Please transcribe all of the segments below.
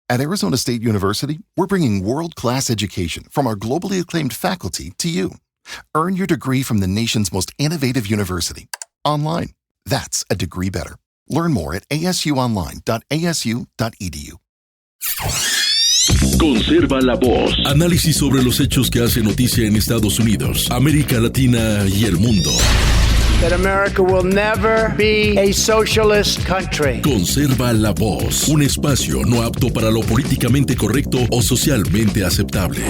At Arizona State University, we're bringing world-class education from our globally acclaimed faculty to you. Earn your degree from the nation's most innovative university. Online. That's a degree better. Learn more at asuonline.asu.edu. Conserva la voz. Análisis sobre los hechos que hacen noticia en Estados Unidos, América Latina y el mundo. That America will never be a socialist country. Conserva la voz. Un espacio no apto para lo políticamente correcto o socialmente aceptable.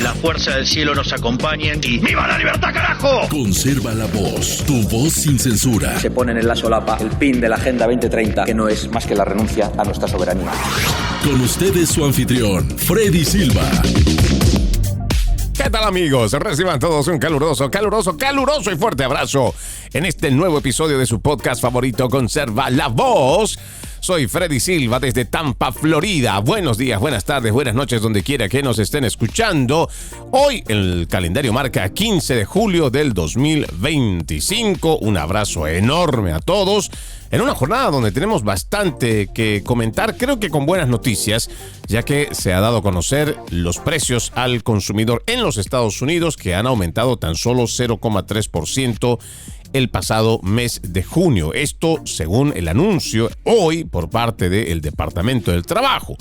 La fuerza del cielo nos acompañe y ¡viva la libertad, carajo! Conserva la voz. Tu voz sin censura. Se ponen en la solapa el pin de la Agenda 2030, que no es más que la renuncia a nuestra soberanía. Con ustedes su anfitrión, Freddy Silva. ¿Qué tal, amigos? Reciban todos un caluroso y fuerte abrazo en este nuevo episodio de su podcast favorito, Conserva la Voz. Soy Freddy Silva desde Tampa, Florida. Buenos días, buenas tardes, buenas noches, donde quiera que nos estén escuchando. Hoy el calendario marca 15 de julio del 2025. Un abrazo enorme a todos. En una jornada donde tenemos bastante que comentar, creo que con buenas noticias, ya que se ha dado a conocer los precios al consumidor en los Estados Unidos, que han aumentado tan solo 0,3% el pasado mes de junio. Esto según el anuncio hoy por parte del Departamento del Trabajo.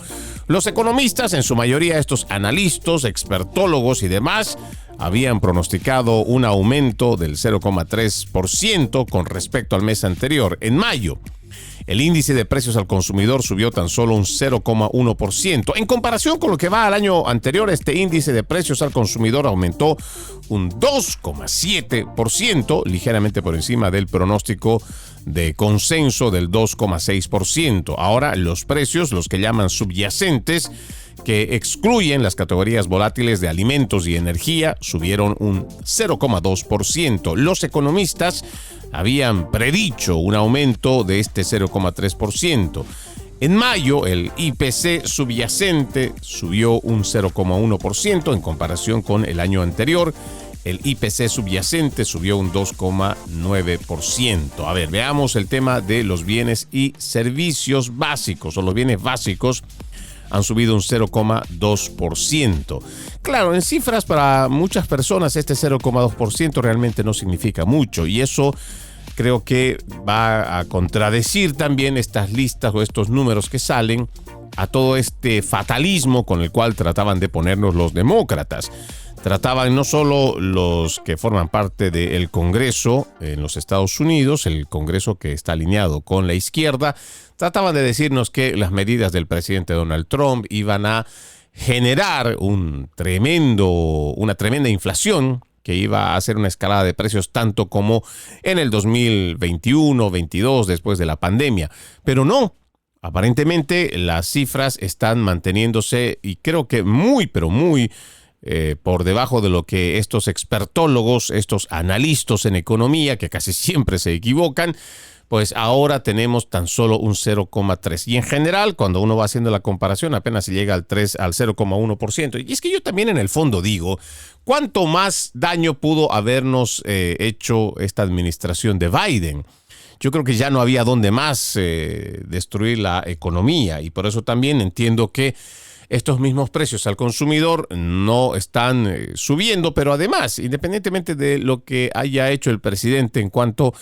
Los economistas, en su mayoría estos analistas, expertólogos y demás, habían pronosticado un aumento del 0,3% con respecto al mes anterior. En mayo, el índice de precios al consumidor subió tan solo un 0,1%. En comparación con lo que va al año anterior, este índice de precios al consumidor aumentó un 2,7%, ligeramente por encima del pronóstico de consenso del 2,6%. Ahora, los precios, los que llaman subyacentes, que excluyen las categorías volátiles de alimentos y energía, subieron un 0,2%. Los economistas habían predicho un aumento de este 0,3%. En mayo, el IPC subyacente subió un 0,1% en comparación con el año anterior. El IPC subyacente subió un 2,9%. A ver, veamos el tema de los bienes y servicios básicos, o los bienes básicos han subido un 0,2%. Claro, en cifras para muchas personas este 0,2% realmente no significa mucho, y eso creo que va a contradecir también estas listas o estos números que salen a todo este fatalismo con el cual trataban de ponernos los demócratas. Trataban no solo los que forman parte del Congreso en los Estados Unidos, el Congreso que está alineado con la izquierda, trataban de decirnos que las medidas del presidente Donald Trump iban a generar una tremenda inflación que iba a hacer una escalada de precios tanto como en el 2021-22 después de la pandemia. Pero no, aparentemente las cifras están manteniéndose y creo que muy por debajo de lo que estos expertólogos, estos analistas en economía, que casi siempre se equivocan, pues ahora tenemos tan solo un 0,3%. Y en general, cuando uno va haciendo la comparación, apenas se llega al 0,1%. Y es que yo también en el fondo digo, ¿cuánto más daño pudo habernos hecho esta administración de Biden? Yo creo que ya no había dónde más destruir la economía, y por eso también entiendo que estos mismos precios al consumidor no están subiendo, pero además, independientemente de lo que haya hecho el presidente en cuanto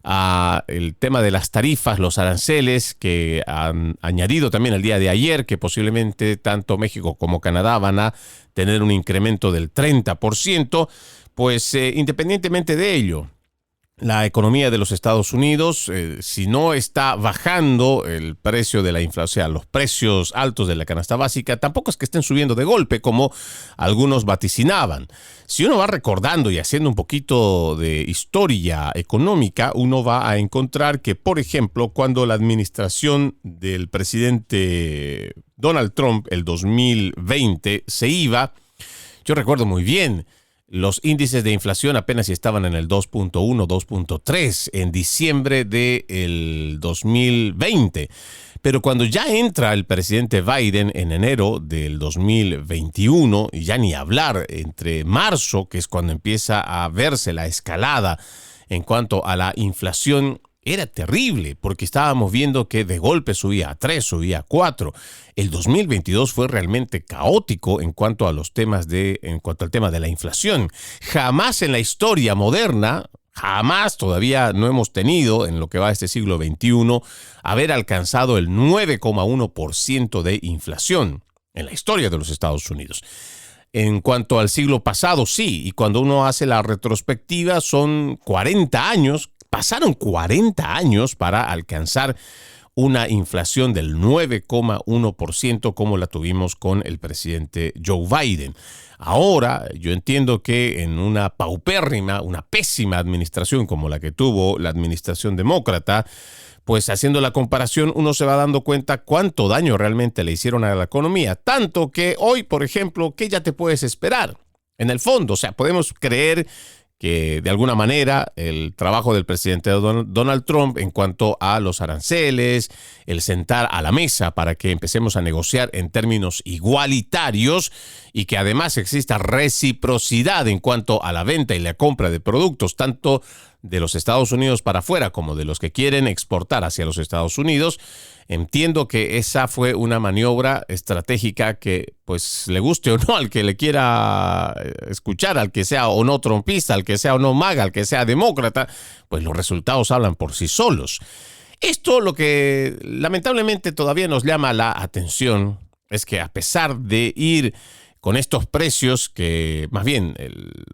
a el tema de las tarifas, los aranceles que han añadido también el día de ayer, que posiblemente tanto México como Canadá van a tener un incremento del 30%, pues independientemente de ello, la economía de los Estados Unidos, si no está bajando el precio de la inflación, los precios altos de la canasta básica, tampoco es que estén subiendo de golpe como algunos vaticinaban. Si uno va recordando y haciendo un poquito de historia económica, uno va a encontrar que, por ejemplo, cuando la administración del presidente Donald Trump, el 2020, se iba, yo recuerdo muy bien, los índices de inflación apenas estaban en el 2.1, 2.3 en diciembre del 2020. Pero cuando ya entra el presidente Biden en enero del 2021, y ya ni hablar, entre marzo, que es cuando empieza a verse la escalada en cuanto a la inflación, era terrible porque estábamos viendo que de golpe subía a 3, subía a 4. El 2022 fue realmente caótico en cuanto al tema de la inflación. Jamás en la historia moderna, jamás todavía no hemos tenido en lo que va este siglo XXI haber alcanzado el 9,1% de inflación en la historia de los Estados Unidos. En cuanto al siglo pasado, sí, y cuando uno hace la retrospectiva son 40 años. Pasaron 40 años para alcanzar una inflación del 9,1% como la tuvimos con el presidente Joe Biden. Ahora, yo entiendo que en una paupérrima, una pésima administración como la que tuvo la administración demócrata, pues haciendo la comparación uno se va dando cuenta cuánto daño realmente le hicieron a la economía. Tanto que hoy, por ejemplo, ¿qué ya te puedes esperar? En el fondo, o sea, podemos creer que de alguna manera el trabajo del presidente Donald Trump en cuanto a los aranceles, el sentar a la mesa para que empecemos a negociar en términos igualitarios y que además exista reciprocidad en cuanto a la venta y la compra de productos, tanto de los Estados Unidos para afuera como de los que quieren exportar hacia los Estados Unidos. Entiendo que esa fue una maniobra estratégica que, pues, le guste o no al que le quiera escuchar, al que sea o no trumpista, al que sea o no MAGA, al que sea demócrata, pues los resultados hablan por sí solos. Esto lo que lamentablemente todavía nos llama la atención es que a pesar de ir con estos precios que, más bien,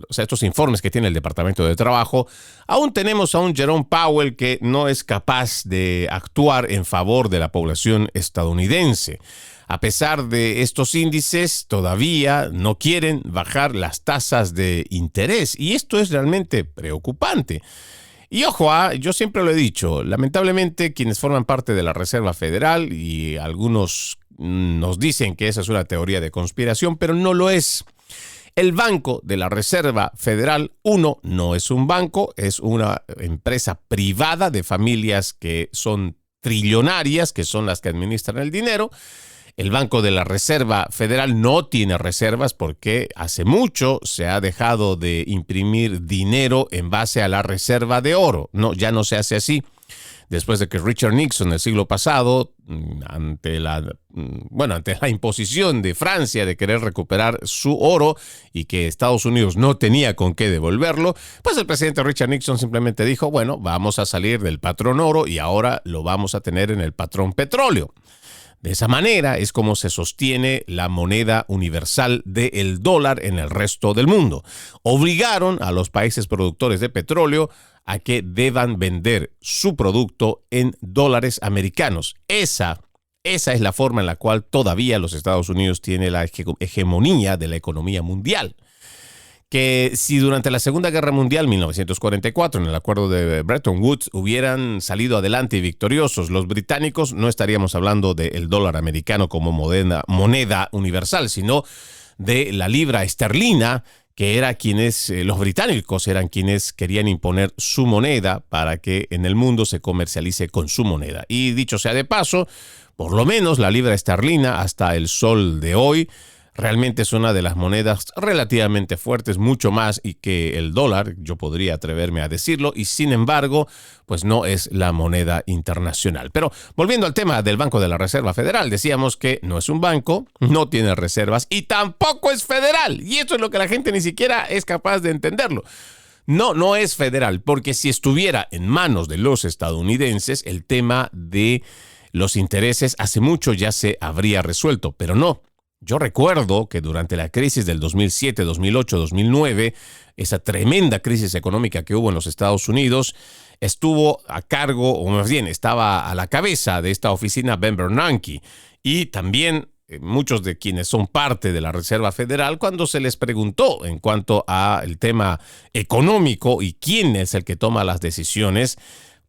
estos informes que tiene el Departamento de Trabajo, aún tenemos a un Jerome Powell que no es capaz de actuar en favor de la población estadounidense. A pesar de estos índices, todavía no quieren bajar las tasas de interés, y esto es realmente preocupante. Y ojo, yo siempre lo he dicho, lamentablemente quienes forman parte de la Reserva Federal, y algunos nos dicen que esa es una teoría de conspiración, pero no lo es. El Banco de la Reserva Federal, no es un banco, es una empresa privada de familias que son trillonarias, que son las que administran el dinero. El Banco de la Reserva Federal no tiene reservas porque hace mucho se ha dejado de imprimir dinero en base a la reserva de oro. No, ya no se hace así. Después de que Richard Nixon el siglo pasado, ante la imposición de Francia de querer recuperar su oro y que Estados Unidos no tenía con qué devolverlo, pues el presidente Richard Nixon simplemente dijo, bueno, vamos a salir del patrón oro y ahora lo vamos a tener en el patrón petróleo. De esa manera es como se sostiene la moneda universal del dólar en el resto del mundo. Obligaron a los países productores de petróleo a que deban vender su producto en dólares americanos. Esa es la forma en la cual todavía los Estados Unidos tiene la hegemonía de la economía mundial. Que si durante la Segunda Guerra Mundial, 1944, en el acuerdo de Bretton Woods, hubieran salido adelante y victoriosos los británicos, no estaríamos hablando del dólar americano como moneda universal, sino de la libra esterlina, que era los británicos eran quienes querían imponer su moneda para que en el mundo se comercialice con su moneda. Y dicho sea de paso, por lo menos la libra esterlina hasta el sol de hoy realmente es una de las monedas relativamente fuertes, mucho más y que el dólar, yo podría atreverme a decirlo, y sin embargo, pues no es la moneda internacional. Pero volviendo al tema del Banco de la Reserva Federal, decíamos que no es un banco, no tiene reservas y tampoco es federal. Y esto es lo que la gente ni siquiera es capaz de entenderlo. No es federal, porque si estuviera en manos de los estadounidenses, el tema de los intereses hace mucho ya se habría resuelto, pero no. Yo recuerdo que durante la crisis del 2007, 2008, 2009, esa tremenda crisis económica que hubo en los Estados Unidos, estuvo a cargo, o más bien estaba a la cabeza de esta oficina Ben Bernanke, y también muchos de quienes son parte de la Reserva Federal, cuando se les preguntó en cuanto al tema económico y quién es el que toma las decisiones,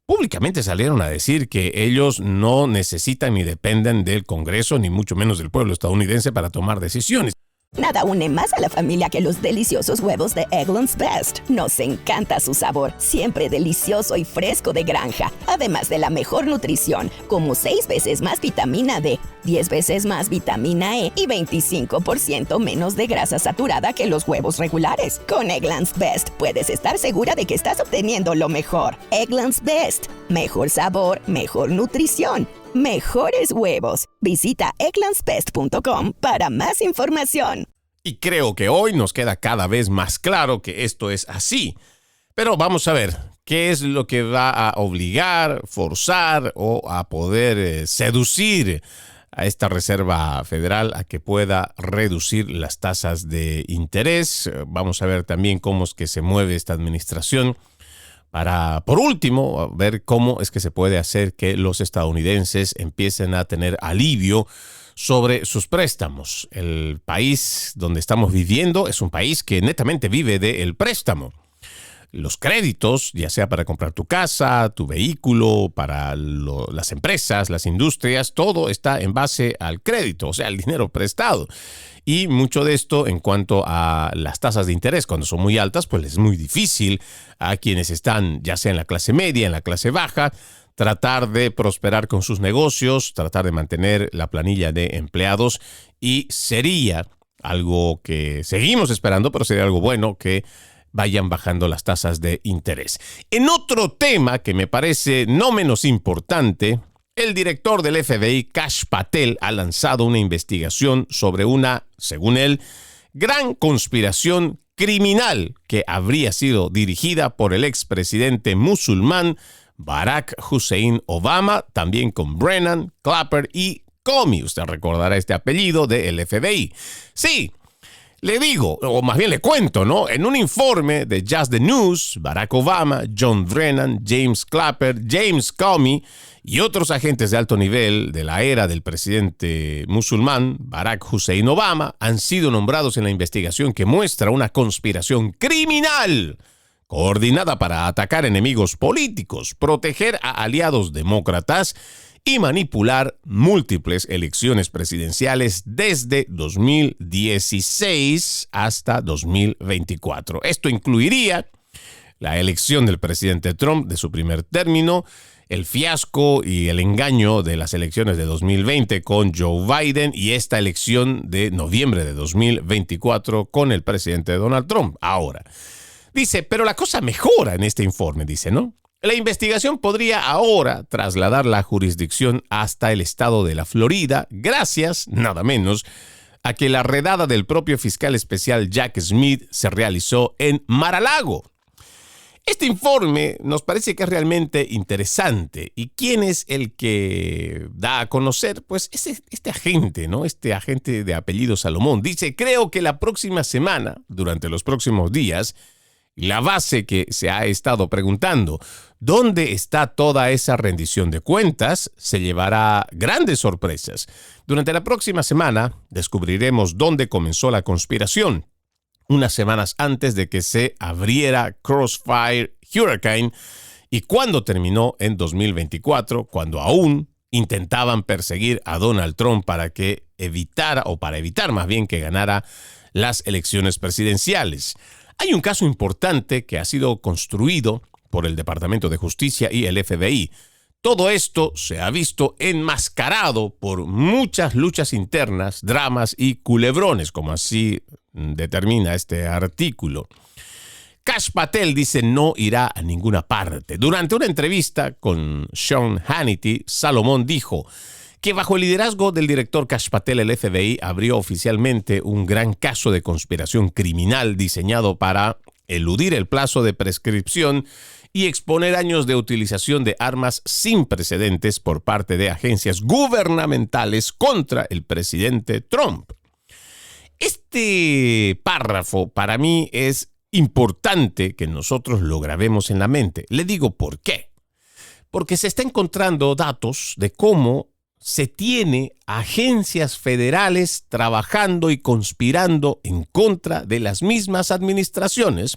públicamente salieron a decir que ellos no necesitan ni dependen del Congreso, ni mucho menos del pueblo estadounidense para tomar decisiones. Nada une más a la familia que los deliciosos huevos de Eggland's Best. Nos encanta su sabor, siempre delicioso y fresco de granja. Además de la mejor nutrición, como 6 veces más vitamina D, 10 veces más vitamina E y 25% menos de grasa saturada que los huevos regulares. Con Eggland's Best puedes estar segura de que estás obteniendo lo mejor. Eggland's Best. Mejor sabor, mejor nutrición, mejores huevos. Visita egglandsbest.com para más información. Y creo que hoy nos queda cada vez más claro que esto es así. Pero vamos a ver, ¿qué es lo que va a obligar, forzar o a poder seducir a esta Reserva Federal a que pueda reducir las tasas de interés? Vamos a ver también cómo es que se mueve esta administración para, por último, ver cómo es que se puede hacer que los estadounidenses empiecen a tener alivio sobre sus préstamos. El país donde estamos viviendo es un país que netamente vive del préstamo. Los créditos, ya sea para comprar tu casa, tu vehículo, para las empresas, las industrias, todo está en base al crédito, o sea, el dinero prestado. Y mucho de esto en cuanto a las tasas de interés, cuando son muy altas, pues es muy difícil a quienes están, ya sea en la clase media, en la clase baja, tratar de prosperar con sus negocios, tratar de mantener la planilla de empleados, y sería algo que seguimos esperando, pero sería algo bueno que vayan bajando las tasas de interés. En otro tema que me parece no menos importante, el director del FBI, Kash Patel, ha lanzado una investigación sobre una, según él, gran conspiración criminal que habría sido dirigida por el expresidente musulmán Barack Hussein Obama, también con Brennan, Clapper y Comey. Usted recordará este apellido del FBI. Sí, le digo, o más bien le cuento, ¿no? En un informe de Just the News, Barack Obama, John Brennan, James Clapper, James Comey y otros agentes de alto nivel de la era del presidente musulmán Barack Hussein Obama han sido nombrados en la investigación que muestra una conspiración criminal coordinada para atacar enemigos políticos, proteger a aliados demócratas y manipular múltiples elecciones presidenciales desde 2016 hasta 2024. Esto incluiría la elección del presidente Trump de su primer término, el fiasco y el engaño de las elecciones de 2020 con Joe Biden y esta elección de noviembre de 2024 con el presidente Donald Trump. Ahora, dice, pero la cosa mejora en este informe, dice, ¿no? La investigación podría ahora trasladar la jurisdicción hasta el estado de la Florida, gracias, nada menos, a que la redada del propio fiscal especial Jack Smith se realizó en Mar-a-Lago. Este informe nos parece que es realmente interesante. ¿Y quién es el que da a conocer? Pues este agente, ¿no? Este agente de apellido Salomón. Dice, creo que la próxima semana, durante los próximos días, la base que se ha estado preguntando, ¿dónde está toda esa rendición de cuentas?, se llevará grandes sorpresas. Durante la próxima semana descubriremos dónde comenzó la conspiración, unas semanas antes de que se abriera Crossfire Hurricane y cuándo terminó en 2024, cuando aún intentaban perseguir a Donald Trump para evitar más bien que ganara las elecciones presidenciales. Hay un caso importante que ha sido construido por el Departamento de Justicia y el FBI. Todo esto se ha visto enmascarado por muchas luchas internas, dramas y culebrones, como así determina este artículo. Kash Patel dice no irá a ninguna parte. Durante una entrevista con Sean Hannity, Salomón dijo que bajo el liderazgo del director Kash Patel, el FBI abrió oficialmente un gran caso de conspiración criminal diseñado para eludir el plazo de prescripción y exponer años de utilización de armas sin precedentes por parte de agencias gubernamentales contra el presidente Trump. Este párrafo para mí es importante que nosotros lo grabemos en la mente. Le digo por qué. Porque se está encontrando datos de cómo se tiene agencias federales trabajando y conspirando en contra de las mismas administraciones,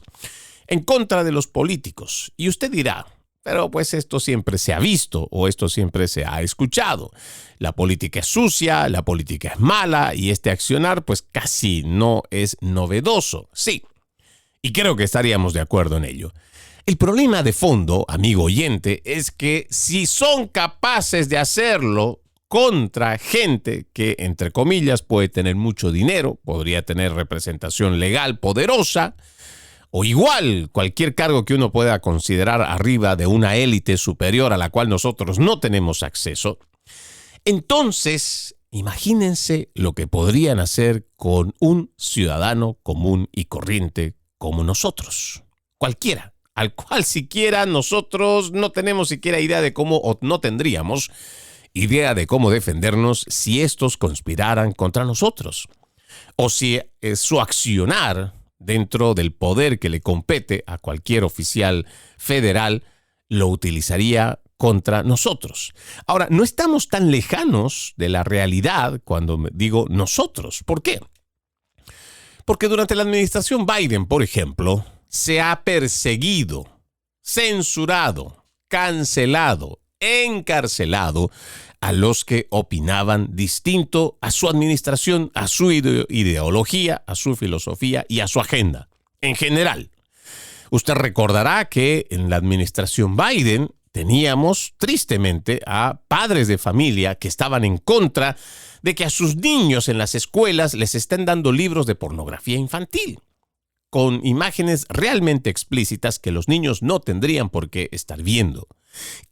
en contra de los políticos. Y usted dirá, pero pues esto siempre se ha visto o esto siempre se ha escuchado. La política es sucia, la política es mala y este accionar pues casi no es novedoso. Sí, y creo que estaríamos de acuerdo en ello. El problema de fondo, amigo oyente, es que si son capaces de hacerlo, contra gente que, entre comillas, puede tener mucho dinero, podría tener representación legal poderosa, o igual cualquier cargo que uno pueda considerar arriba de una élite superior a la cual nosotros no tenemos acceso. Entonces, imagínense lo que podrían hacer con un ciudadano común y corriente como nosotros. Cualquiera, al cual siquiera nosotros no tenemos siquiera idea de cómo, o no tendríamos idea de cómo defendernos si estos conspiraran contra nosotros. O si su accionar dentro del poder que le compete a cualquier oficial federal lo utilizaría contra nosotros. Ahora, no estamos tan lejanos de la realidad cuando digo nosotros. ¿Por qué? Porque durante la administración Biden, por ejemplo, se ha perseguido, censurado, cancelado, encarcelado a los que opinaban distinto a su administración, a su ideología, a su filosofía y a su agenda en general. Usted recordará que en la administración Biden teníamos, tristemente, a padres de familia que estaban en contra de que a sus niños en las escuelas les estén dando libros de pornografía infantil, con imágenes realmente explícitas que los niños no tendrían por qué estar viendo.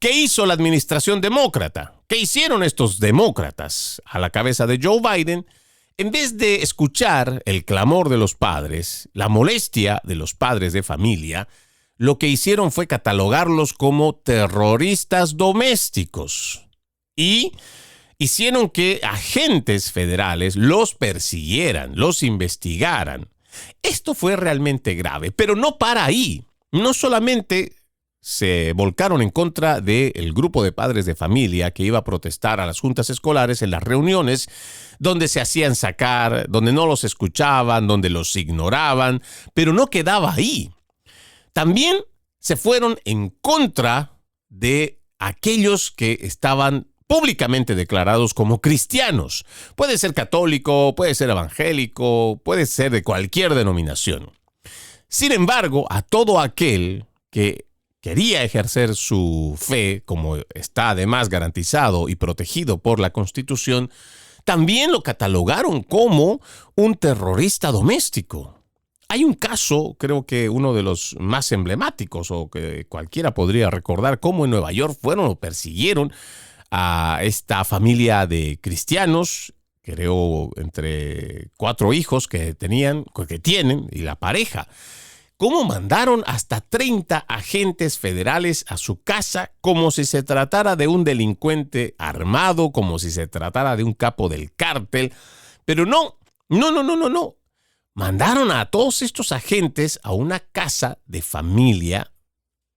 ¿Qué hizo la administración demócrata? ¿Qué hicieron estos demócratas a la cabeza de Joe Biden? En vez de escuchar el clamor de los padres, la molestia de los padres de familia, lo que hicieron fue catalogarlos como terroristas domésticos y hicieron que agentes federales los persiguieran, los investigaran. Esto fue realmente grave, pero no para ahí. No solamente se volcaron en contra del grupo de padres de familia que iba a protestar a las juntas escolares en las reuniones donde se hacían sacar, donde no los escuchaban, donde los ignoraban, pero no quedaba ahí. También se fueron en contra de aquellos que estaban públicamente declarados como cristianos. Puede ser católico, puede ser evangélico, puede ser de cualquier denominación. Sin embargo, a todo aquel que quería ejercer su fe, como está además garantizado y protegido por la Constitución, también lo catalogaron como un terrorista doméstico. Hay un caso, creo que uno de los más emblemáticos o que cualquiera podría recordar, cómo en Nueva York fueron o persiguieron a esta familia de cristianos, creo entre 4 hijos que tienen y la pareja. Cómo mandaron hasta 30 agentes federales a su casa como si se tratara de un delincuente armado, como si se tratara de un capo del cártel. Pero no. Mandaron a todos estos agentes a una casa de familia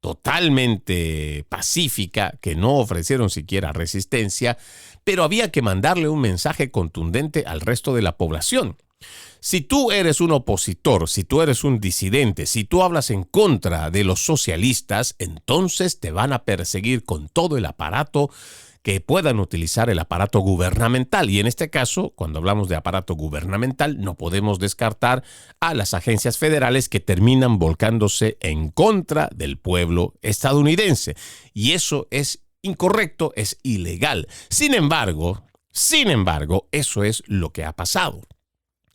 totalmente pacífica, que no ofrecieron siquiera resistencia, pero había que mandarle un mensaje contundente al resto de la población. Si tú eres un opositor, si tú eres un disidente, si tú hablas en contra de los socialistas, entonces te van a perseguir con todo el aparato que puedan utilizar, el aparato gubernamental. Y en este caso, cuando hablamos de aparato gubernamental, no podemos descartar a las agencias federales que terminan volcándose en contra del pueblo estadounidense. Y eso es incorrecto, es ilegal. Sin embargo, eso es lo que ha pasado.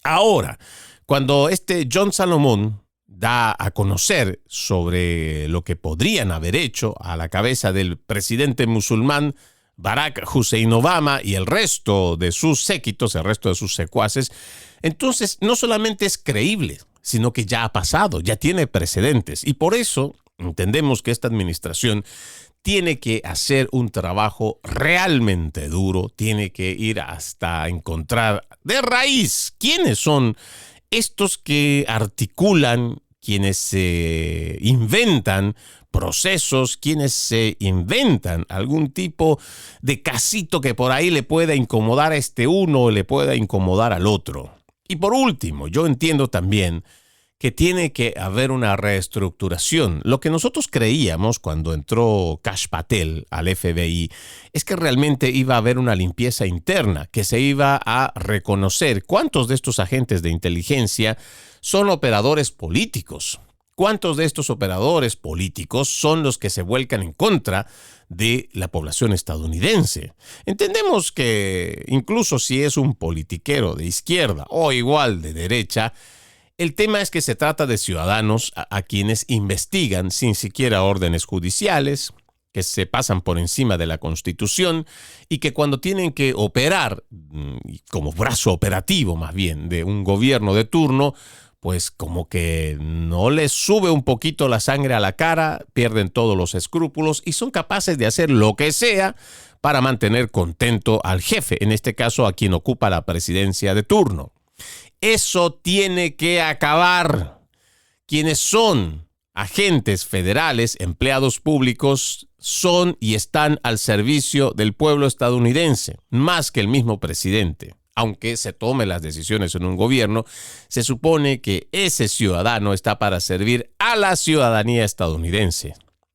Ahora, cuando John Salomón da a conocer sobre lo que podrían haber hecho a la cabeza del presidente musulmán Barack Hussein Obama y el resto de sus séquitos, el resto de sus secuaces, entonces no solamente es creíble, sino que ya ha pasado, ya tiene precedentes. Y por eso entendemos que esta administración tiene que hacer un trabajo realmente duro, tiene que ir hasta encontrar de raíz quiénes son estos que articulan, quienes se inventan procesos, quienes se inventan algún tipo de casito que por ahí le pueda incomodar a este uno o le pueda incomodar al otro. Y por último, yo entiendo también que tiene que haber una reestructuración. Lo que nosotros creíamos cuando entró Kash Patel al FBI es que realmente iba a haber una limpieza interna, que se iba a reconocer cuántos de estos agentes de inteligencia son operadores políticos, cuántos de estos operadores políticos son los que se vuelcan en contra de la población estadounidense. Entendemos que incluso si es un politiquero de izquierda o igual de derecha, el tema es que se trata de ciudadanos a quienes investigan sin siquiera órdenes judiciales, que se pasan por encima de la Constitución y que cuando tienen que operar, como brazo operativo más bien, de un gobierno de turno, pues como que no les sube un poquito la sangre a la cara, pierden todos los escrúpulos y son capaces de hacer lo que sea para mantener contento al jefe, en este caso a quien ocupa la presidencia de turno. Eso tiene que acabar. Quienes son agentes federales, empleados públicos, son y están al servicio del pueblo estadounidense, más que el mismo presidente. Aunque se tome las decisiones en un gobierno, se supone que ese ciudadano está para servir a la ciudadanía estadounidense.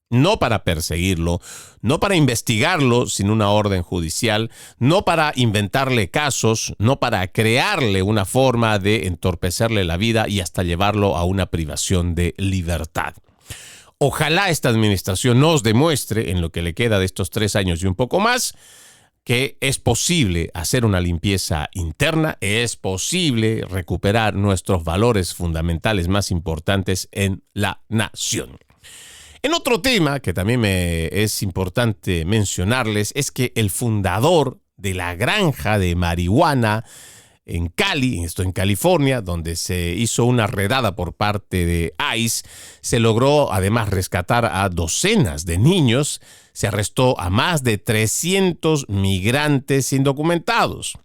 No para perseguirlo, no para investigarlo sin una orden judicial, no para inventarle casos, no para crearle una forma de entorpecerle la vida y hasta llevarlo a una privación de libertad. Ojalá esta administración nos demuestre, en lo que le queda de estos 3 años y un poco más, que es posible hacer una limpieza interna, es posible recuperar nuestros valores fundamentales más importantes en la nación. En otro tema que también es importante mencionarles es que el fundador de la granja de marihuana en Cali, esto en California, donde se hizo una redada por parte de ICE, se logró además rescatar a docenas de niños, se arrestó a más de 300 migrantes indocumentados.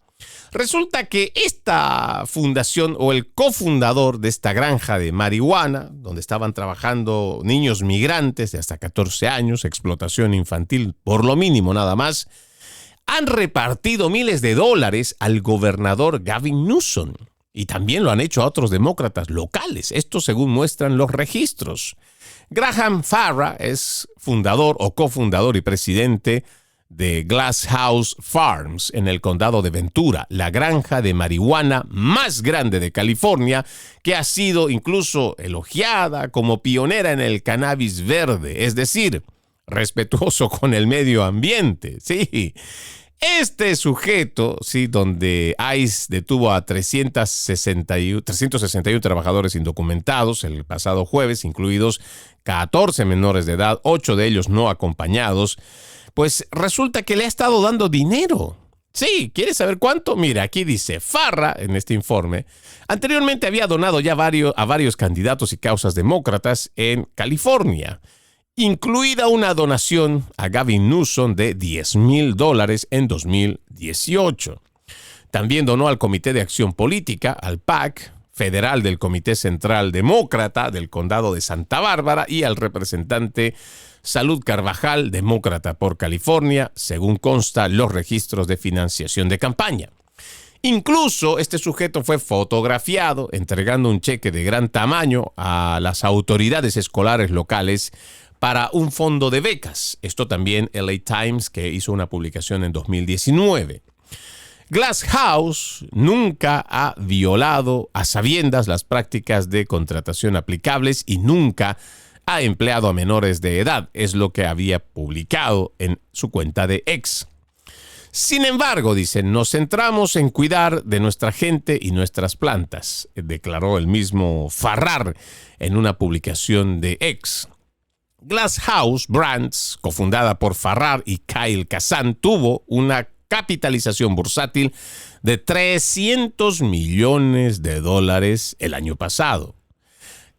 Resulta que esta fundación o el cofundador de esta granja de marihuana, donde estaban trabajando niños migrantes de hasta 14 años, explotación infantil por lo mínimo nada más, han repartido miles de dólares al gobernador Gavin Newsom y también lo han hecho a otros demócratas locales. Esto según muestran los registros. Graham Farrah es fundador o cofundador y presidente de Glass House Farms en el condado de Ventura, la granja de marihuana más grande de California, que ha sido incluso elogiada como pionera en el cannabis verde, es decir, respetuoso con el medio ambiente. Sí, este sujeto, sí, donde ICE detuvo a 361 trabajadores indocumentados el pasado jueves, incluidos 14 menores de edad, 8 de ellos no acompañados, pues resulta que le ha estado dando dinero. Sí, ¿quieres saber cuánto? Mira, aquí dice Farrah en este informe. Anteriormente había donado ya a varios candidatos y causas demócratas en California, incluida una donación a Gavin Newsom de $10,000 en 2018. También donó al Comité de Acción Política, al PAC, federal del Comité Central Demócrata del Condado de Santa Bárbara y al representante Salud Carvajal, demócrata por California, según consta los registros de financiación de campaña. Incluso este sujeto fue fotografiado entregando un cheque de gran tamaño a las autoridades escolares locales para un fondo de becas. Esto también LA Times, que hizo una publicación en 2019. Glass House nunca ha violado a sabiendas las prácticas de contratación aplicables y nunca ha empleado a menores de edad, es lo que había publicado en su cuenta de X. Sin embargo, dicen, nos centramos en cuidar de nuestra gente y nuestras plantas, declaró el mismo Farrah en una publicación de X. Glass House Brands, cofundada por Farrah y Kyle Kazan, tuvo una capitalización bursátil de $300 millones el año pasado.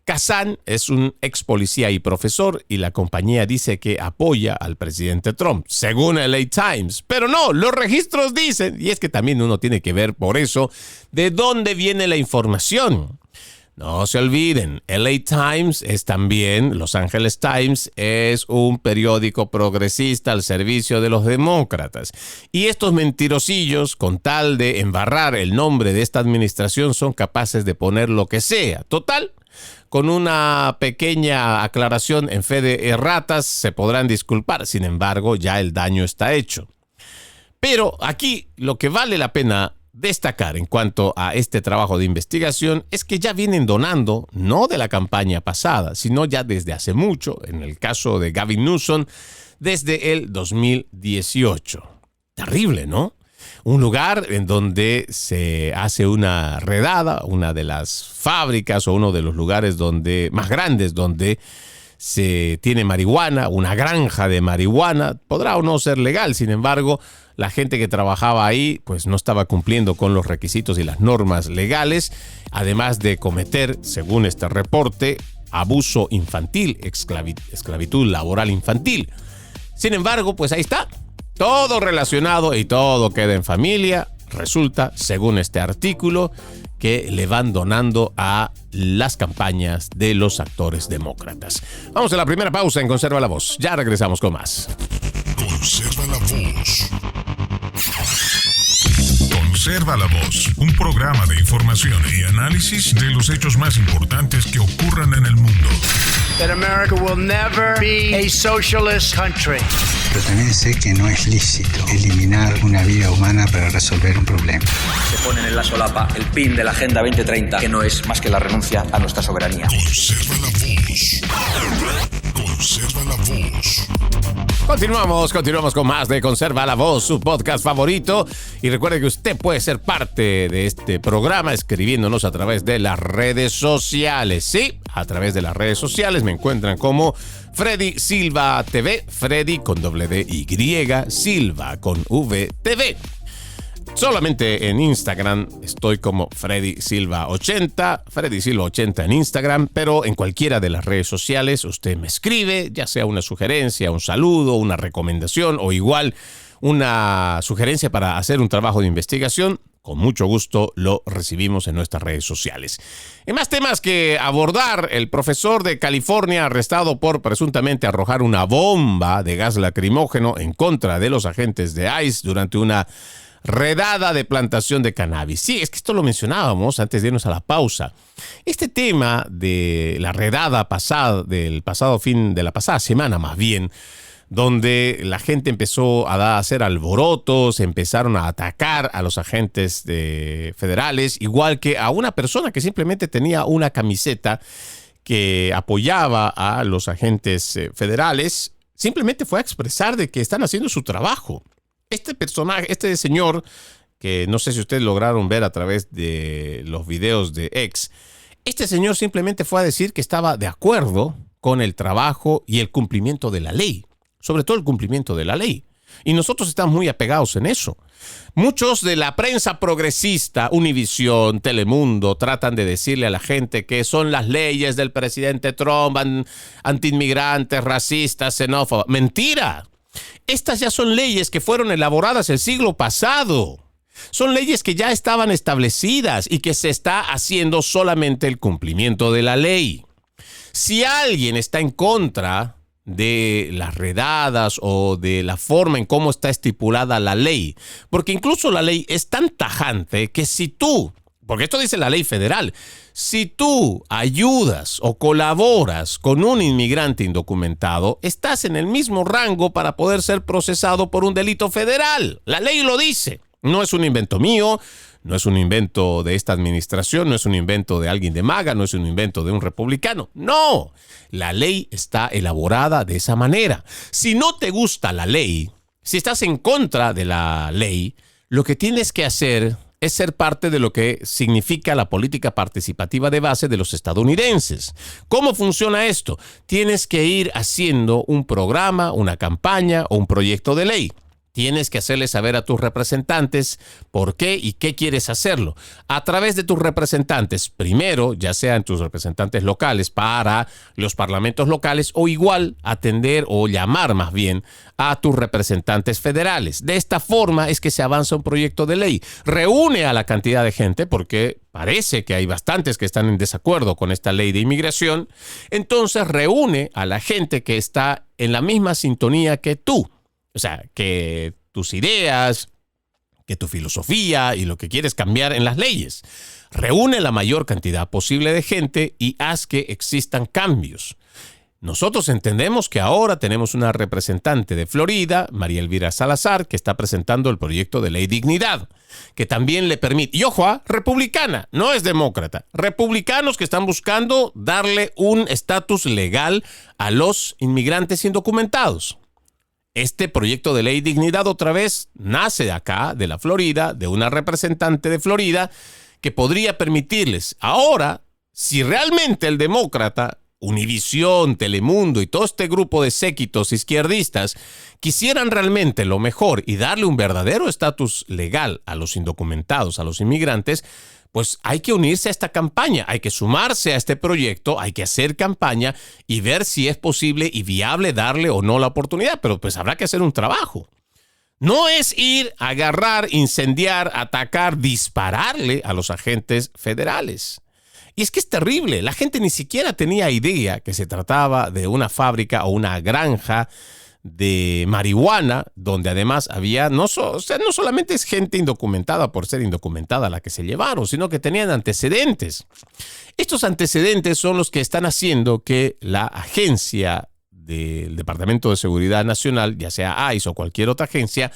Kazan es un ex policía y profesor y la compañía dice que apoya al presidente Trump, según LA Times. Pero no, los registros dicen, y es que también uno tiene que ver por eso, de dónde viene la información. No se olviden, LA Times es también, Los Angeles Times es un periódico progresista al servicio de los demócratas. Y estos mentirosillos, con tal de embarrar el nombre de esta administración, son capaces de poner lo que sea. Total, con una pequeña aclaración en fe de erratas se podrán disculpar. Sin embargo, ya el daño está hecho. Pero aquí lo que vale la pena destacar en cuanto a este trabajo de investigación es que ya vienen donando, no de la campaña pasada, sino ya desde hace mucho, en el caso de Gavin Newsom, desde el 2018. Terrible, ¿no? Un lugar en donde se hace una redada, una de las fábricas o uno de los lugares más grandes donde se tiene marihuana, una granja de marihuana. Podrá o no ser legal, sin embargo, la gente que trabajaba ahí pues no estaba cumpliendo con los requisitos y las normas legales, además de cometer, según este reporte, abuso infantil, esclavitud laboral infantil. Sin embargo, pues ahí está, todo relacionado y todo queda en familia. Resulta, según este artículo, que le van donando a las campañas de los actores demócratas. Vamos a la primera pausa en Conserva la Voz. Ya regresamos con más. Conserva la Voz. Conserva la Voz, un programa de información y análisis de los hechos más importantes que ocurran en el mundo. That America will never be a socialist country. Pero también sé que no es lícito eliminar una vida humana para resolver un problema. Se ponen en la solapa el PIN de la Agenda 2030, que no es más que la renuncia a nuestra soberanía. Conserva la Voz. Conserva la Voz. Continuamos con más de Conserva la Voz, su podcast favorito. Y recuerde que usted puede ser parte de este programa escribiéndonos a través de las redes sociales. Sí, a través de las redes sociales me encuentran como Freddy Silva TV, Freddy con $Y, Silva con V-TV. Solamente en Instagram estoy como Freddy Silva 80, Freddy Silva 80 en Instagram, pero en cualquiera de las redes sociales usted me escribe, ya sea una sugerencia, un saludo, una recomendación o igual una sugerencia para hacer un trabajo de investigación. Con mucho gusto lo recibimos en nuestras redes sociales. En más temas que abordar, el profesor de California arrestado por presuntamente arrojar una bomba de gas lacrimógeno en contra de los agentes de ICE durante una redada de plantación de cannabis. Sí, es que esto lo mencionábamos antes de irnos a la pausa. Este tema de la redada de la pasada semana más bien, donde la gente empezó a hacer alborotos, empezaron a atacar a los agentes federales, igual que a una persona que simplemente tenía una camiseta que apoyaba a los agentes federales, simplemente fue a expresar de que están haciendo su trabajo. Este señor, que no sé si ustedes lograron ver a través de los videos de X, este señor simplemente fue a decir que estaba de acuerdo con el trabajo y el cumplimiento de la ley. Sobre todo el cumplimiento de la ley. Y nosotros estamos muy apegados en eso. Muchos de la prensa progresista, Univisión, Telemundo, tratan de decirle a la gente que son las leyes del presidente Trump, antiinmigrantes, racistas, xenófobas. ¡Mentira! Estas ya son leyes que fueron elaboradas el siglo pasado. Son leyes que ya estaban establecidas y que se está haciendo solamente el cumplimiento de la ley. Si alguien está en contra de las redadas o de la forma en cómo está estipulada la ley, porque incluso la ley es tan tajante que porque esto dice la ley federal, si tú ayudas o colaboras con un inmigrante indocumentado, estás en el mismo rango para poder ser procesado por un delito federal. La ley lo dice. No es un invento mío, no es un invento de esta administración, no es un invento de alguien de MAGA, no es un invento de un republicano. No, la ley está elaborada de esa manera. Si no te gusta la ley, si estás en contra de la ley, lo que tienes que hacer es ser parte de lo que significa la política participativa de base de los estadounidenses. ¿Cómo funciona esto? Tienes que ir haciendo un programa, una campaña o un proyecto de ley. Tienes que hacerle saber a tus representantes por qué y qué quieres hacerlo. A través de tus representantes, primero, ya sean tus representantes locales para los parlamentos locales o igual atender o llamar más bien a tus representantes federales. De esta forma es que se avanza un proyecto de ley. Reúne a la cantidad de gente porque parece que hay bastantes que están en desacuerdo con esta ley de inmigración. Entonces reúne a la gente que está en la misma sintonía que tú. O sea, que tus ideas, que tu filosofía y lo que quieres cambiar en las leyes. Reúne la mayor cantidad posible de gente y haz que existan cambios. Nosotros entendemos que ahora tenemos una representante de Florida, María Elvira Salazar, que está presentando el proyecto de ley Dignidad, que también le permite, y ojo, republicana, no es demócrata, republicanos que están buscando darle un estatus legal a los inmigrantes indocumentados. Este proyecto de ley Dignidad otra vez nace de acá, de la Florida, de una representante de Florida, que podría permitirles ahora, si realmente el demócrata, Univisión, Telemundo y todo este grupo de séquitos izquierdistas quisieran realmente lo mejor y darle un verdadero estatus legal a los indocumentados, a los inmigrantes, pues hay que unirse a esta campaña, hay que sumarse a este proyecto, hay que hacer campaña y ver si es posible y viable darle o no la oportunidad, pero pues habrá que hacer un trabajo. No es ir a agarrar, incendiar, atacar, dispararle a los agentes federales. Y es que es terrible, la gente ni siquiera tenía idea que se trataba de una fábrica o una granja de marihuana, donde además había, no solamente es gente indocumentada por ser indocumentada la que se llevaron, sino que tenían antecedentes. Estos antecedentes son los que están haciendo que la agencia del Departamento de Seguridad Nacional, ya sea ICE o cualquier otra agencia,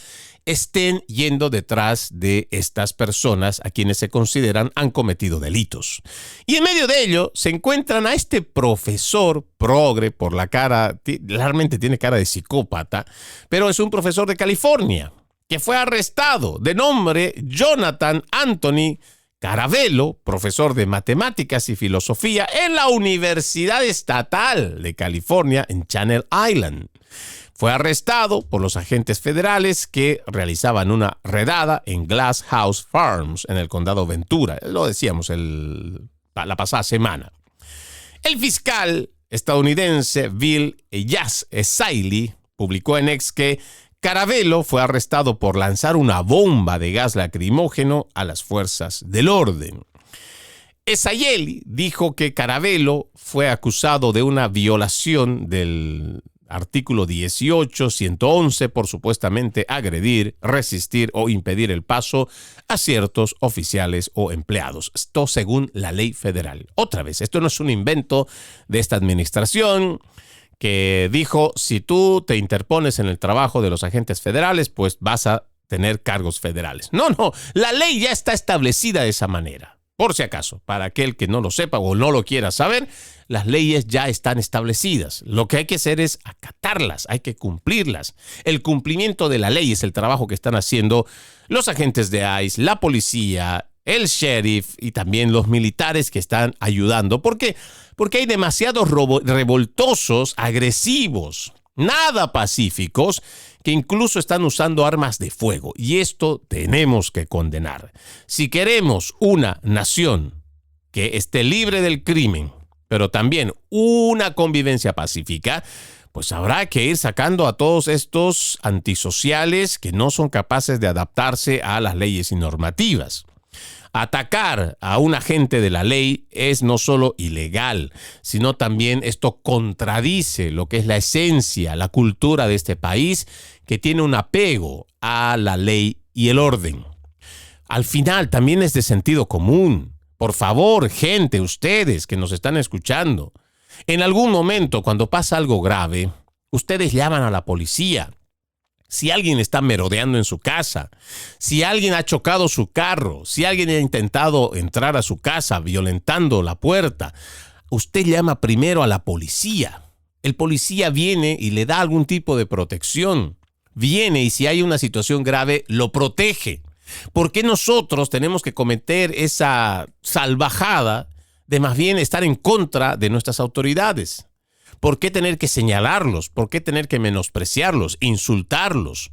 estén yendo detrás de estas personas a quienes se consideran han cometido delitos. Y en medio de ello se encuentran a este profesor progre por la cara, realmente tiene cara de psicópata, pero es un profesor de California que fue arrestado de nombre Jonathan Anthony Caravello, profesor de matemáticas y filosofía en la Universidad Estatal de California en Channel Island. Fue arrestado por los agentes federales que realizaban una redada en Glass House Farms en el condado Ventura. Lo decíamos la pasada semana. El fiscal estadounidense Bill Yass-Siley publicó en X que Caravello fue arrestado por lanzar una bomba de gas lacrimógeno a las fuerzas del orden. Siley dijo que Caravello fue acusado de una violación del artículo 18, 111 por supuestamente agredir, resistir o impedir el paso a ciertos oficiales o empleados. Esto según la ley federal. Otra vez, esto no es un invento de esta administración que dijo, si tú te interpones en el trabajo de los agentes federales, pues vas a tener cargos federales. No, la ley ya está establecida de esa manera. Por si acaso, para aquel que no lo sepa o no lo quiera saber, las leyes ya están establecidas. Lo que hay que hacer es acatarlas, hay que cumplirlas. El cumplimiento de la ley es el trabajo que están haciendo los agentes de ICE, la policía, el sheriff y también los militares que están ayudando. ¿Por qué? Porque hay demasiados revoltosos, agresivos, nada pacíficos, que incluso están usando armas de fuego. Y esto tenemos que condenar. Si queremos una nación que esté libre del crimen, pero también una convivencia pacífica, pues habrá que ir sacando a todos estos antisociales que no son capaces de adaptarse a las leyes y normativas. Atacar a un agente de la ley es no solo ilegal, sino también esto contradice lo que es la esencia, la cultura de este país, que tiene un apego a la ley y el orden. Al final también es de sentido común. Por favor, gente, ustedes que nos están escuchando, en algún momento cuando pasa algo grave, ustedes llaman a la policía. Si alguien está merodeando en su casa, si alguien ha chocado su carro, si alguien ha intentado entrar a su casa violentando la puerta, usted llama primero a la policía. El policía viene y le da algún tipo de protección. Viene y si hay una situación grave, lo protege. ¿Por qué nosotros tenemos que cometer esa salvajada de más bien estar en contra de nuestras autoridades? ¿Por qué tener que señalarlos? ¿Por qué tener que menospreciarlos, insultarlos?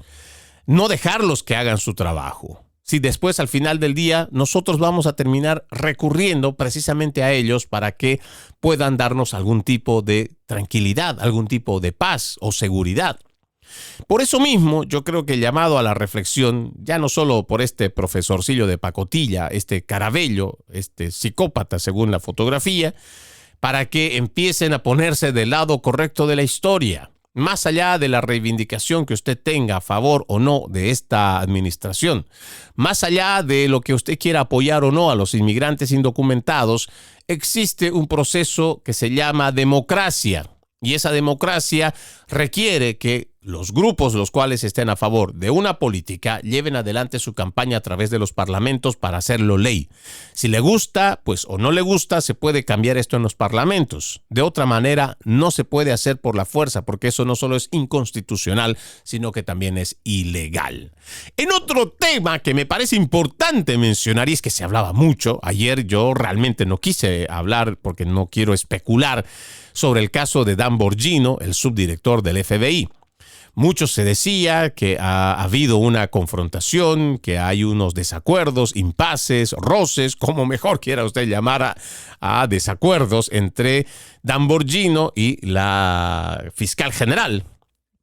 No dejarlos que hagan su trabajo. Si después, al final del día, nosotros vamos a terminar recurriendo precisamente a ellos para que puedan darnos algún tipo de tranquilidad, algún tipo de paz o seguridad. Por eso mismo, yo creo que el llamado a la reflexión, ya no solo por este profesorcillo de pacotilla, este Caravello, este psicópata según la fotografía, para que empiecen a ponerse del lado correcto de la historia, más allá de la reivindicación que usted tenga a favor o no de esta administración, más allá de lo que usted quiera apoyar o no a los inmigrantes indocumentados, existe un proceso que se llama democracia. Y esa democracia requiere que los grupos los cuales estén a favor de una política lleven adelante su campaña a través de los parlamentos para hacerlo ley. Si le gusta, pues o no le gusta, se puede cambiar esto en los parlamentos. De otra manera, no se puede hacer por la fuerza, porque eso no solo es inconstitucional, sino que también es ilegal. En otro tema que me parece importante mencionar, y es que se hablaba mucho, ayer yo realmente no quise hablar porque no quiero especular sobre el caso de Dan Bongino, el subdirector del FBI. Mucho se decía que ha habido una confrontación, que hay unos desacuerdos, impases, roces, como mejor quiera usted llamar a desacuerdos entre Dan Bongino y la fiscal general,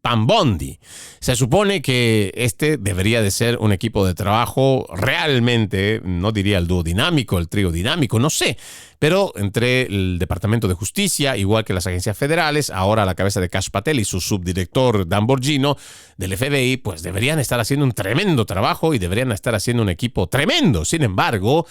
Pam Bondi. Se supone que este debería de ser un equipo de trabajo realmente, no diría el dúo dinámico, el trío dinámico, no sé, pero entre el Departamento de Justicia, igual que las agencias federales, ahora a la cabeza de Kash Patel y su subdirector Dan Bongino del FBI, pues deberían estar haciendo un tremendo trabajo y deberían estar haciendo un equipo tremendo. Sin embargo,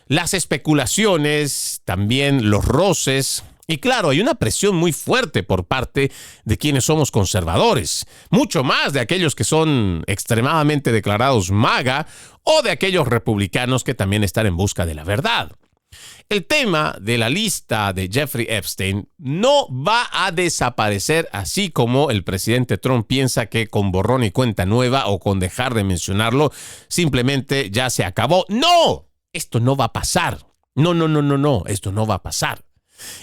las especulaciones, también los roces. Y claro, hay una presión muy fuerte por parte de quienes somos conservadores, mucho más de aquellos que son extremadamente declarados MAGA o de aquellos republicanos que también están en busca de la verdad. El tema de la lista de Jeffrey Epstein no va a desaparecer así como el presidente Trump piensa que con borrón y cuenta nueva o con dejar de mencionarlo simplemente ya se acabó. ¡No! Esto no va a pasar. No, esto no va a pasar.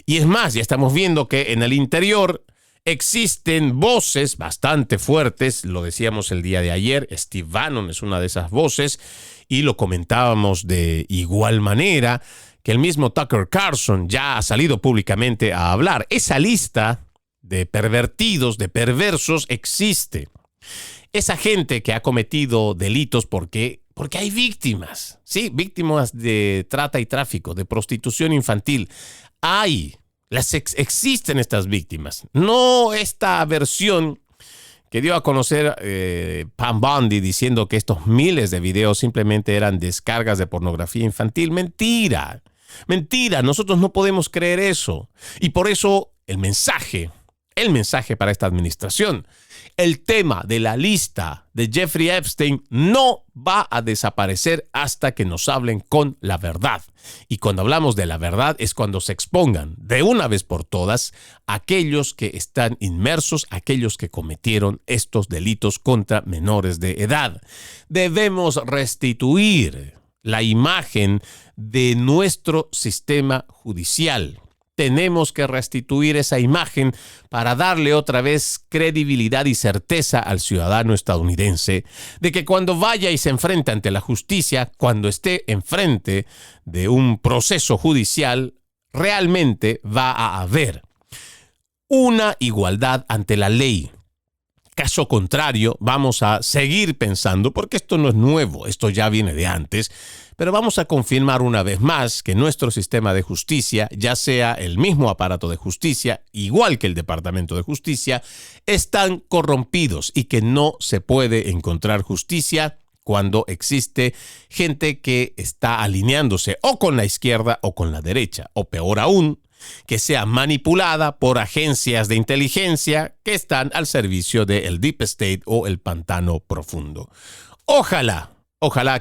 Y es más, ya estamos viendo que en el interior existen voces bastante fuertes, lo decíamos el día de ayer, Steve Bannon es una de esas voces, y lo comentábamos de igual manera que el mismo Tucker Carlson ya ha salido públicamente a hablar. Esa lista de pervertidos, de perversos, existe. Esa gente que ha cometido delitos porque hay víctimas, ¿sí? Víctimas de trata y tráfico, de prostitución infantil. Existen estas víctimas. No esta versión que dio a conocer Pam Bondi diciendo que estos miles de videos simplemente eran descargas de pornografía infantil. Mentira. Nosotros no podemos creer eso. Y por eso el mensaje para esta administración, el tema de la lista de Jeffrey Epstein no va a desaparecer hasta que nos hablen con la verdad. Y cuando hablamos de la verdad es cuando se expongan de una vez por todas aquellos que están inmersos, aquellos que cometieron estos delitos contra menores de edad. Debemos restituir la imagen de nuestro sistema judicial. Tenemos que restituir esa imagen para darle otra vez credibilidad y certeza al ciudadano estadounidense de que cuando vaya y se enfrente ante la justicia, cuando esté enfrente de un proceso judicial, realmente va a haber una igualdad ante la ley. Caso contrario, vamos a seguir pensando, porque esto no es nuevo, esto ya viene de antes, pero vamos a confirmar una vez más que nuestro sistema de justicia, ya sea el mismo aparato de justicia, igual que el Departamento de Justicia, están corrompidos y que no se puede encontrar justicia cuando existe gente que está alineándose o con la izquierda o con la derecha, o peor aún, que sea manipulada por agencias de inteligencia que están al servicio del Deep State o el pantano profundo. Ojalá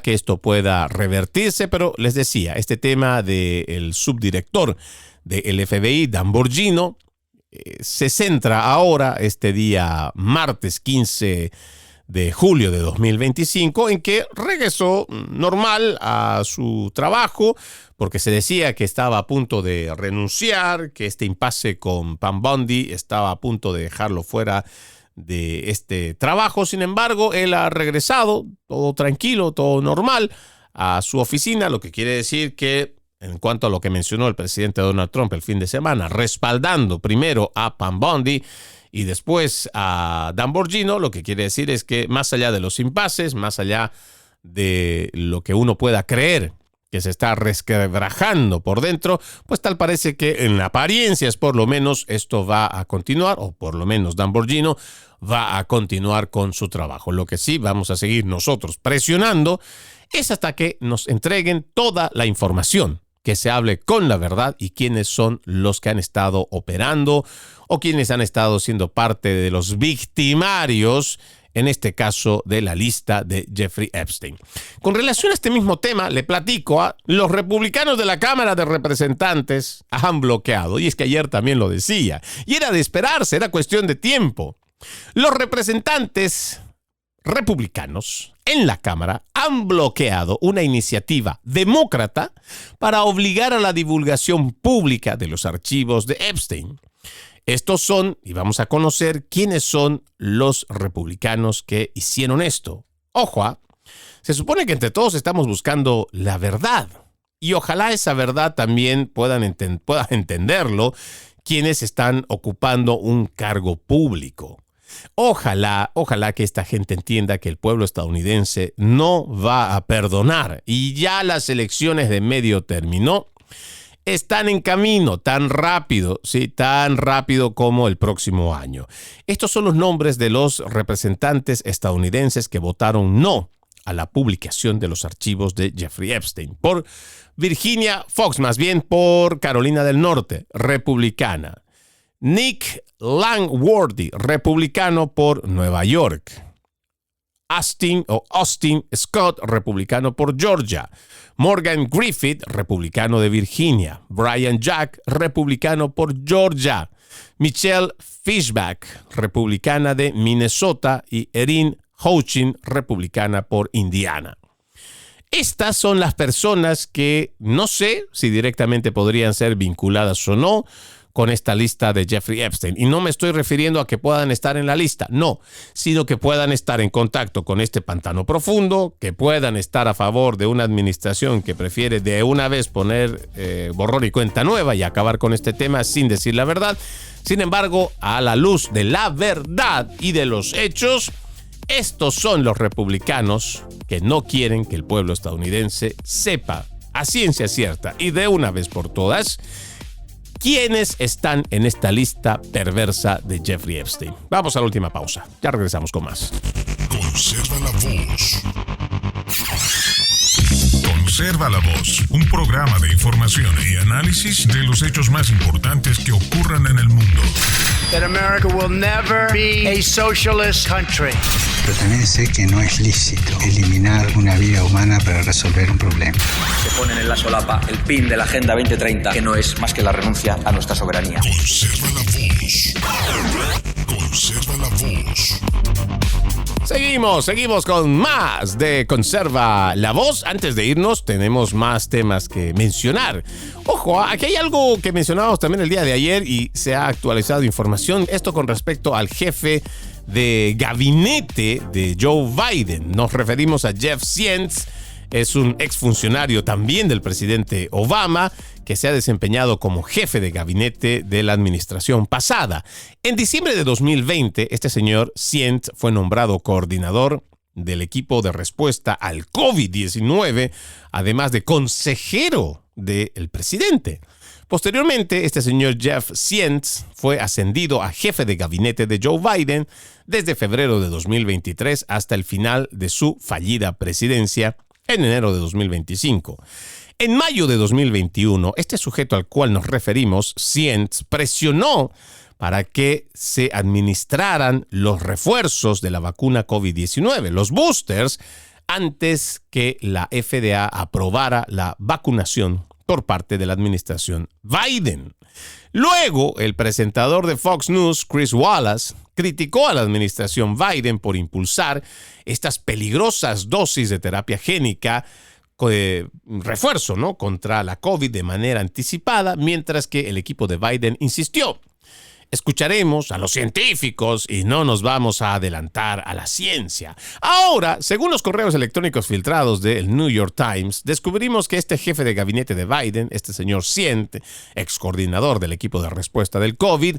que esto pueda revertirse, pero les decía, este tema del subdirector del FBI, Dan Bongino, se centra ahora, este día martes 15 de julio de 2025, en que regresó normal a su trabajo, porque se decía que estaba a punto de renunciar, que este impasse con Pam Bondi estaba a punto de dejarlo fuera de este trabajo. Sin embargo, él ha regresado, todo tranquilo, todo normal, a su oficina, lo que quiere decir que, en cuanto a lo que mencionó el presidente Donald Trump el fin de semana, respaldando primero a Pam Bondi y después a Dan Bongino, lo que quiere decir es que más allá de los impases, más allá de lo que uno pueda creer que se está resquebrajando por dentro, pues tal parece que en apariencias por lo menos esto va a continuar, o por lo menos Dan Bongino va a continuar con su trabajo. Lo que sí vamos a seguir nosotros presionando es hasta que nos entreguen toda la información. que se hable con la verdad y quiénes son los que han estado operando o quienes han estado siendo parte de los victimarios, en este caso de la lista de Jeffrey Epstein. Con relación a este mismo tema, le platico los republicanos de la Cámara de Representantes han bloqueado, y es que ayer también lo decía, y era de esperarse, era cuestión de tiempo. Los representantes republicanos en la Cámara han bloqueado una iniciativa demócrata para obligar a la divulgación pública de los archivos de Epstein. Estos son, y vamos a conocer quiénes son los republicanos que hicieron esto. Ojo, se supone que entre todos estamos buscando la verdad, y ojalá esa verdad también puedan entenderlo quienes están ocupando un cargo público. Ojalá que esta gente entienda que el pueblo estadounidense no va a perdonar, y ya las elecciones de medio término están en camino tan rápido como el próximo año. Estos son los nombres de los representantes estadounidenses que votaron no a la publicación de los archivos de Jeffrey Epstein. Por Virginia Fox, más bien por Carolina del Norte, republicana. Nick Langworthy, republicano por Nueva York. Austin Scott, republicano por Georgia. Morgan Griffith, republicano de Virginia. Brian Jack, republicano por Georgia. Michelle Fishback, republicana de Minnesota. Y Erin Houchin, republicana por Indiana. Estas son las personas que no sé si directamente podrían ser vinculadas o no con esta lista de Jeffrey Epstein. Y no me estoy refiriendo a que puedan estar en la lista, no, sino que puedan estar en contacto con este pantano profundo, que puedan estar a favor de una administración que prefiere de una vez poner borrón y cuenta nueva y acabar con este tema sin decir la verdad. Sin embargo, a la luz de la verdad y de los hechos, estos son los republicanos que no quieren que el pueblo estadounidense sepa a ciencia cierta y de una vez por todas quiénes están en esta lista perversa de Jeffrey Epstein. Vamos a la última pausa. Ya regresamos con más. Conserva la voz. Conserva la voz. Un programa de información y análisis de los hechos más importantes que ocurran en el mundo. That America will never be a socialist country. Pero también sé que no es lícito eliminar una vida humana para resolver un problema. Se ponen en la solapa el PIN de la Agenda 2030, que no es más que la renuncia a nuestra soberanía. Conserva la voz. Conserva la voz. Seguimos con más de Conserva la Voz. Antes de irnos, tenemos más temas que mencionar. Ojo, aquí hay algo que mencionábamos también el día de ayer y se ha actualizado información. Esto con respecto al jefe de gabinete de Joe Biden. Nos referimos a Jeff Zients. Es un exfuncionario también del presidente Obama que se ha desempeñado como jefe de gabinete de la administración pasada. En diciembre de 2020, este señor Zients fue nombrado coordinador del equipo de respuesta al COVID-19, además de consejero del presidente. Posteriormente, este señor Jeff Zients fue ascendido a jefe de gabinete de Joe Biden desde febrero de 2023 hasta el final de su fallida presidencia en enero de 2025. En mayo de 2021, este sujeto al cual nos referimos, Zients, presionó para que se administraran los refuerzos de la vacuna COVID-19, los boosters, antes que la FDA aprobara la vacunación por parte de la administración Biden. Luego, el presentador de Fox News, Chris Wallace, criticó a la administración Biden por impulsar estas peligrosas dosis de terapia génica, refuerzo, ¿no?, contra la COVID de manera anticipada, mientras que el equipo de Biden insistió. Escucharemos a los científicos y no nos vamos a adelantar a la ciencia. Ahora, según los correos electrónicos filtrados del New York Times, descubrimos que este jefe de gabinete de Biden, este señor Zients, ex coordinador del equipo de respuesta del COVID,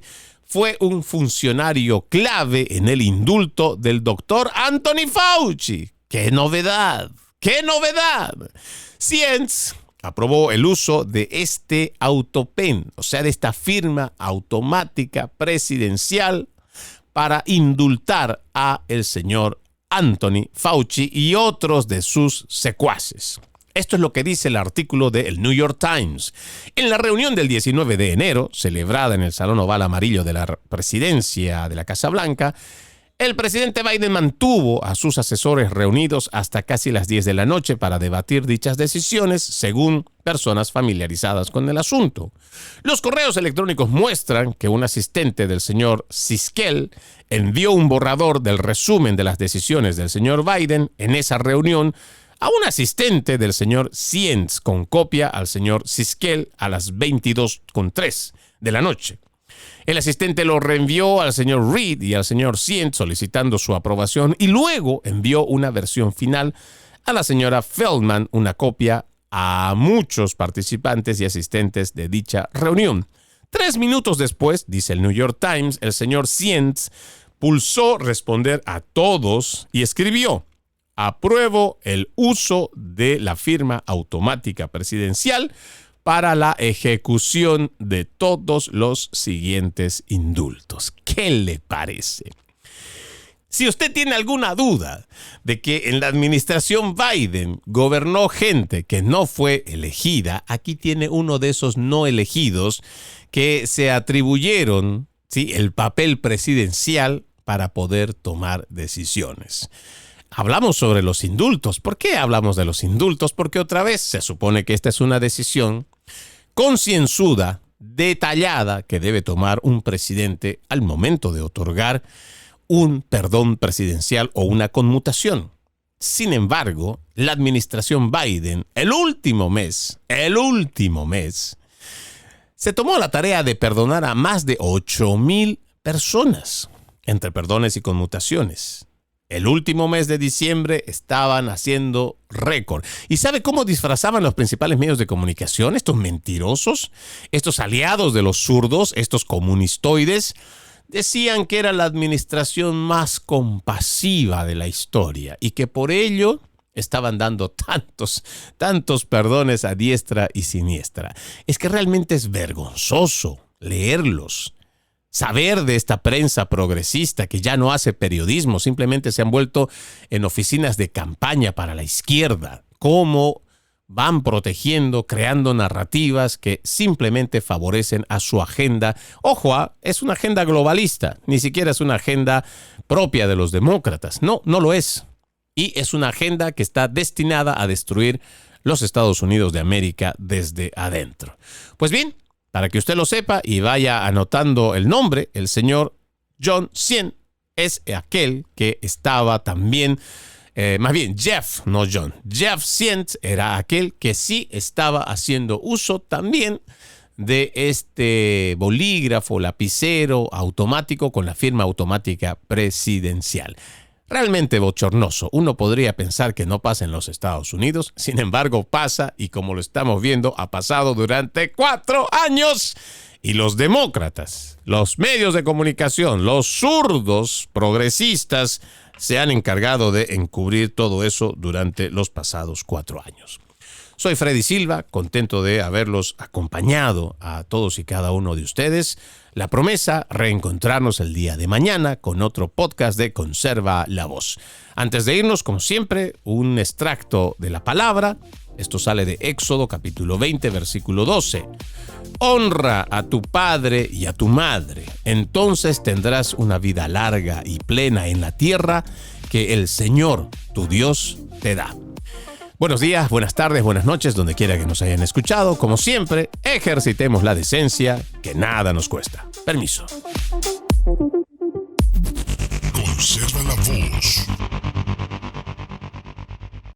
fue un funcionario clave en el indulto del doctor Anthony Fauci. ¡Qué novedad! ¡Qué novedad! Zients aprobó el uso de este autopen, o sea, de esta firma automática presidencial para indultar a el señor Anthony Fauci y otros de sus secuaces. Esto es lo que dice el artículo del New York Times. En la reunión del 19 de enero, celebrada en el Salón Oval Amarillo de la presidencia de la Casa Blanca, el presidente Biden mantuvo a sus asesores reunidos hasta casi las 10 de la noche para debatir dichas decisiones, según personas familiarizadas con el asunto. Los correos electrónicos muestran que un asistente del señor Siskel envió un borrador del resumen de las decisiones del señor Biden en esa reunión a un asistente del señor Sientz con copia al señor Siskel a las 22:03 de la noche. El asistente lo reenvió al señor Reed y al señor Sientz solicitando su aprobación y luego envió una versión final a la señora Feldman, una copia a muchos participantes y asistentes de dicha reunión. 3 minutos después, dice el New York Times, el señor Sientz pulsó responder a todos y escribió: apruebo el uso de la firma automática presidencial para la ejecución de todos los siguientes indultos. ¿Qué le parece? Si usted tiene alguna duda de que en la administración Biden gobernó gente que no fue elegida, aquí tiene uno de esos no elegidos que se atribuyeron, ¿sí?, el papel presidencial para poder tomar decisiones. Hablamos sobre los indultos. ¿Por qué hablamos de los indultos? Porque otra vez se supone que esta es una decisión concienzuda, detallada, que debe tomar un presidente al momento de otorgar un perdón presidencial o una conmutación. Sin embargo, la administración Biden, el último mes, se tomó la tarea de perdonar a más de 8,000 personas, entre perdones y conmutaciones. El último mes de diciembre estaban haciendo récord. ¿Y sabe cómo disfrazaban los principales medios de comunicación? Estos mentirosos, estos aliados de los zurdos, estos comunistoides, decían que era la administración más compasiva de la historia y que por ello estaban dando tantos perdones a diestra y siniestra. Es que realmente es vergonzoso leerlos. Saber de esta prensa progresista que ya no hace periodismo, simplemente se han vuelto en oficinas de campaña para la izquierda, cómo van protegiendo, creando narrativas que simplemente favorecen a su agenda. Ojo, es una agenda globalista, ni siquiera es una agenda propia de los demócratas. No lo es. Y es una agenda que está destinada a destruir los Estados Unidos de América desde adentro. Pues bien, para que usted lo sepa y vaya anotando el nombre, el señor John Sientz es aquel que estaba también, Jeff Sientz era aquel que sí estaba haciendo uso también de este bolígrafo, lapicero automático con la firma automática presidencial. Realmente bochornoso. Uno podría pensar que no pasa en los Estados Unidos, sin embargo pasa, y como lo estamos viendo, ha pasado durante 4 años. Y los demócratas, los medios de comunicación, los zurdos progresistas se han encargado de encubrir todo eso durante los pasados 4 años. Soy Freddy Silva, contento de haberlos acompañado a todos y cada uno de ustedes. La promesa, reencontrarnos el día de mañana con otro podcast de Conserva la Voz. Antes de irnos, como siempre, un extracto de la palabra. Esto sale de Éxodo, capítulo 20, versículo 12. Honra a tu padre y a tu madre, entonces tendrás una vida larga y plena en la tierra que el Señor, tu Dios, te da. Buenos días, buenas tardes, buenas noches, donde quiera que nos hayan escuchado. Como siempre, ejercitemos la decencia, que nada nos cuesta. Permiso. Conserva la Voz.